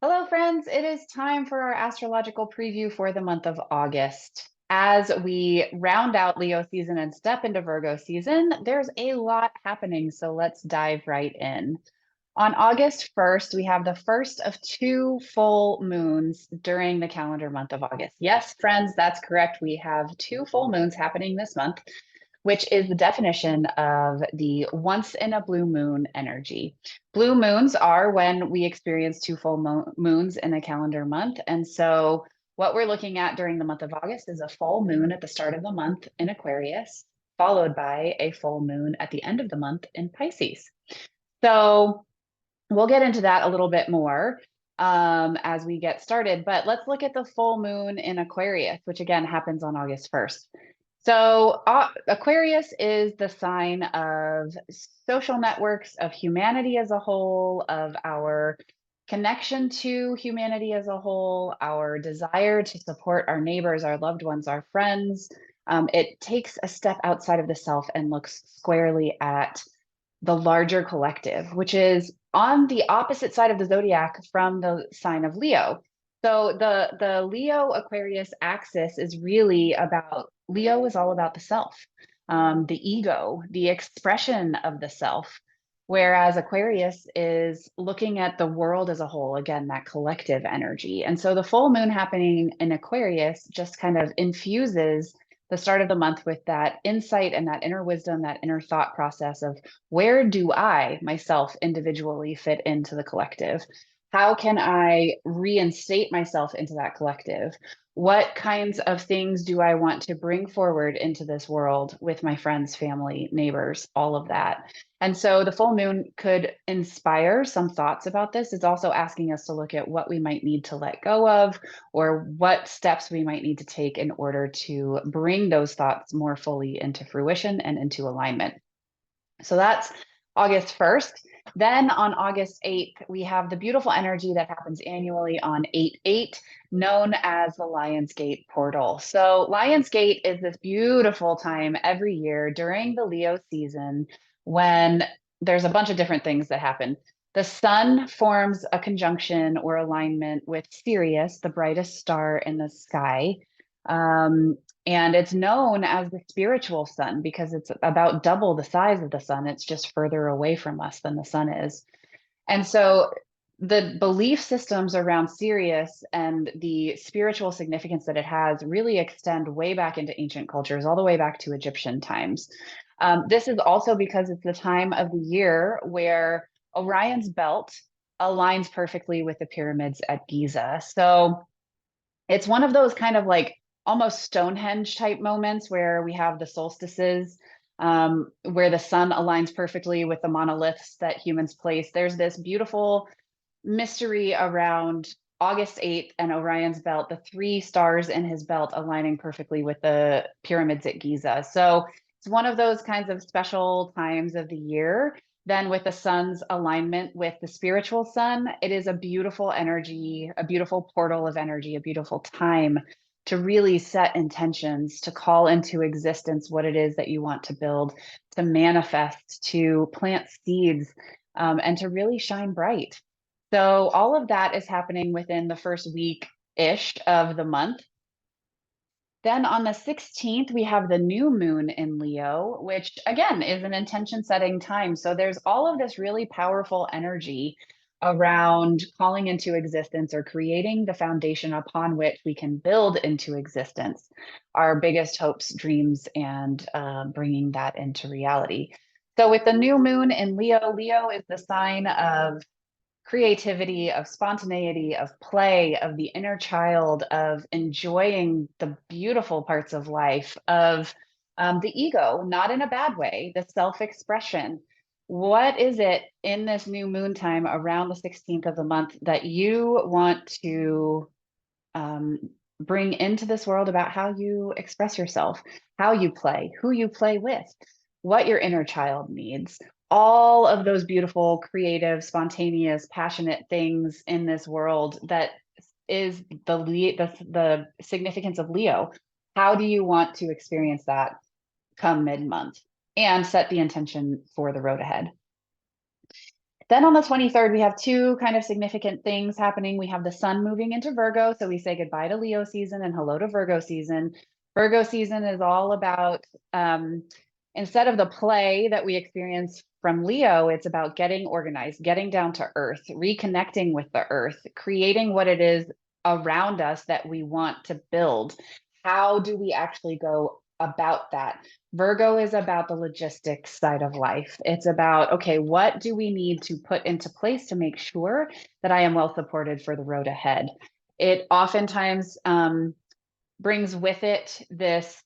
Hello, friends. It is time for our astrological preview for the month of August. As we round out Leo season and step into Virgo season, there's a lot happening, so let's dive right in. On August 1st, we have the first of two full moons during the calendar month of August. Yes, friends, that's correct. We have two full moons happening this month, which is the definition of the once in a blue moon energy. Blue moons are when we experience two full moons in a calendar month. And so, what we're looking at during the month of August is a full moon at the start of the month in Aquarius, followed by a full moon at the end of the month in Pisces. So, we'll get into that a little bit more as we get started, but let's look at the full moon in Aquarius, which again happens on August 1st. So, Aquarius is the sign of social networks, of humanity as a whole, of our connection to humanity as a whole, our desire to support our neighbors, our loved ones, our friends. It takes a step outside of the self and looks squarely at the larger collective, which is on the opposite side of the zodiac from the sign of Leo. So the Leo Aquarius axis is really about Leo is all about the self, the ego, the expression of the self, whereas Aquarius is looking at the world as a whole, again, that collective energy. And so the full moon happening in Aquarius just kind of infuses the start of the month with that insight and that inner wisdom, that inner thought process of where do I myself individually fit into the collective? How can I reinstate myself into that collective? What kinds of things do I want to bring forward into this world with my friends, family, neighbors, all of that? And so the full moon could inspire some thoughts about this. It's also asking us to look at what we might need to let go of or what steps we might need to take in order to bring those thoughts more fully into fruition and into alignment. So that's August 1st. Then on August 8th, we have the beautiful energy that happens annually on 8/8, known as the Lionsgate portal. So, Lionsgate is this beautiful time every year during the Leo season when there's a bunch of different things that happen. The sun forms a conjunction or alignment with Sirius, the brightest star in the sky. Um, and it's known as the spiritual sun because it's about double the size of the sun. It's just further away from us than the sun is. And so the belief systems around Sirius and the spiritual significance that it has really extend way back into ancient cultures, all the way back to Egyptian times. This is also because it's the time of the year where Orion's belt aligns perfectly with the pyramids at Giza. So it's one of those kind of like almost Stonehenge type moments where we have the solstices, where the sun aligns perfectly with the monoliths that humans place. There's this beautiful mystery around August 8th and Orion's belt, the three stars in his belt aligning perfectly with the pyramids at Giza. So it's one of those kinds of special times of the year. Then, with the sun's alignment with the spiritual sun, it is a beautiful energy, a beautiful portal of energy, a beautiful time to really set intentions, to call into existence what it is that you want to build, to manifest, to plant seeds, and to really shine bright. So all of that is happening within the first week-ish of the month. Then on the 16th, we have the new moon in Leo, which again is an intention setting time. So there's all of this really powerful energy around calling into existence or creating the foundation upon which we can build into existence our biggest hopes, dreams, and bringing that into reality. So with the new moon in Leo, Leo is the sign of creativity, of spontaneity, of play, of the inner child, of enjoying the beautiful parts of life, of the ego, not in a bad way, the self expression. What is it in this new moon time around the 16th of the month that you want to um, bring into this world about how you express yourself, how you play, who you play with, what your inner child needs? All of those beautiful, creative, spontaneous, passionate things in this world that is the significance of Leo. How do you want to experience that come mid-month and set the intention for the road ahead? Then on the 23rd, we have two kind of significant things happening. We have the sun moving into Virgo. So we say goodbye to Leo season and hello to Virgo season. Virgo season is all about, instead of the play that we experience from Leo, it's about getting organized, getting down to earth, reconnecting with the earth, creating what it is around us that we want to build. How do we actually go about that? Virgo is about the logistics side of life. It's about, okay, what do we need to put into place to make sure that I am well supported for the road ahead? It oftentimes brings with it this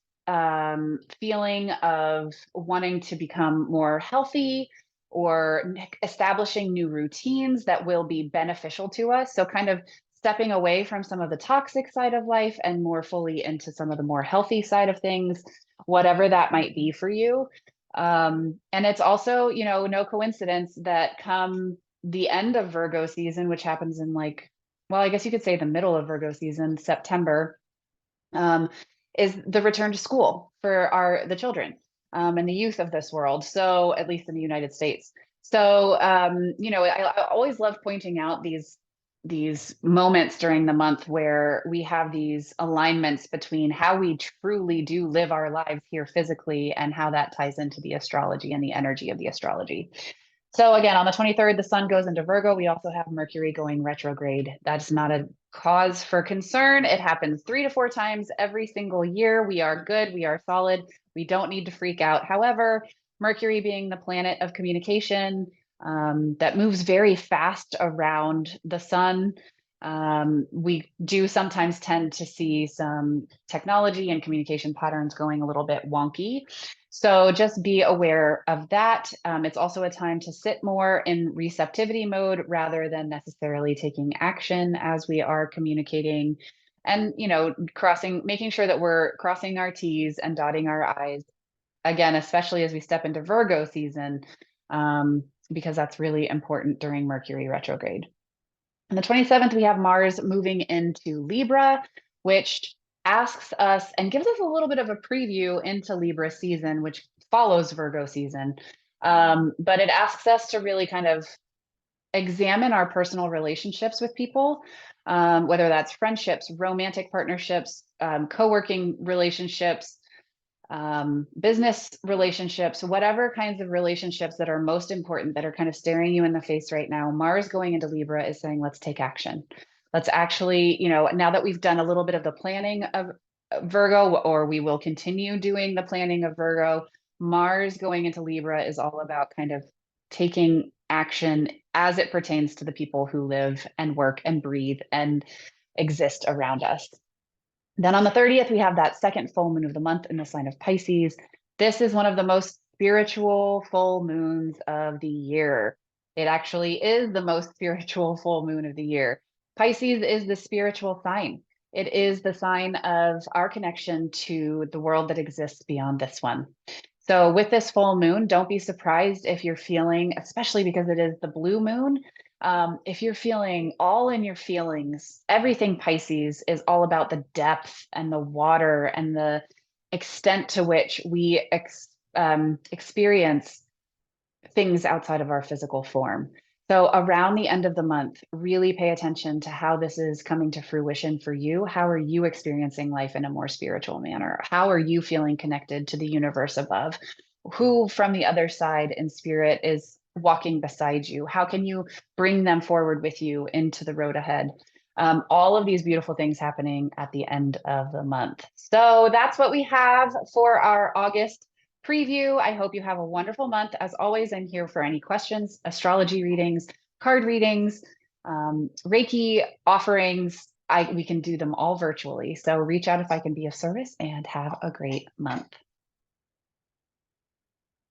feeling of wanting to become more healthy or establishing new routines that will be beneficial to us. So, kind of stepping away from some of the toxic side of life and more fully into some of the more healthy side of things, whatever that might be for you. And it's also, no coincidence that come the end of Virgo season, which happens in well, I guess you could say the middle of Virgo season, September, um, is the return to school for the children and the youth of this world. So at least in the United States. So I always love pointing out these moments during the month where we have these alignments between how we truly do live our lives here physically and how that ties into the astrology and the energy of the astrology. So again, on the 23rd, the sun goes into Virgo. We also have Mercury going retrograde. That's not a cause for concern. It happens 3 to 4 times every single year. We are good. We are solid. We don't need to freak out. However, Mercury being the planet of communication, that moves very fast around the sun, we do sometimes tend to see some technology and communication patterns going a little bit wonky. So just be aware of that. It's also a time to sit more in receptivity mode rather than necessarily taking action as we are communicating and, making sure that we're crossing our T's and dotting our I's. Again, especially as we step into Virgo season, because that's really important during Mercury retrograde. On the 27th, we have Mars moving into Libra, which asks us and gives us a little bit of a preview into Libra season, which follows Virgo season. But it asks us to really kind of examine our personal relationships with people, whether that's friendships, romantic partnerships, co-working relationships, business relationships, whatever kinds of relationships that are most important, that are kind of staring you in the face right now. Mars going into Libra is saying, let's take action. Let's actually, now that we've done a little bit of the planning of Virgo, or we will continue doing the planning of Virgo, Mars going into Libra is all about kind of taking action as it pertains to the people who live and work and breathe and exist around us. Then on the 30th, we have that second full moon of the month in the sign of Pisces. This is one of the most spiritual full moons of the year. It actually is the most spiritual full moon of the year. Pisces is the spiritual sign. It is the sign of our connection to the world that exists beyond this one. So with this full moon, don't be surprised if you're feeling, especially because it is the blue moon, if you're feeling all in your feelings. Everything Pisces is all about the depth and the water and the extent to which we experience things outside of our physical form. So around the end of the month, really pay attention to how this is coming to fruition for you. How are you experiencing life in a more spiritual manner? How are you feeling connected to the universe above? Who from the other side in spirit is walking beside you? How can you bring them forward with you into the road ahead? All of these beautiful things happening at the end of the month. So that's what we have for our August preview. I hope you have a wonderful month. As always, I'm here for any questions, astrology readings, card readings, Reiki offerings. We can do them all virtually. So reach out if I can be of service, and have a great month.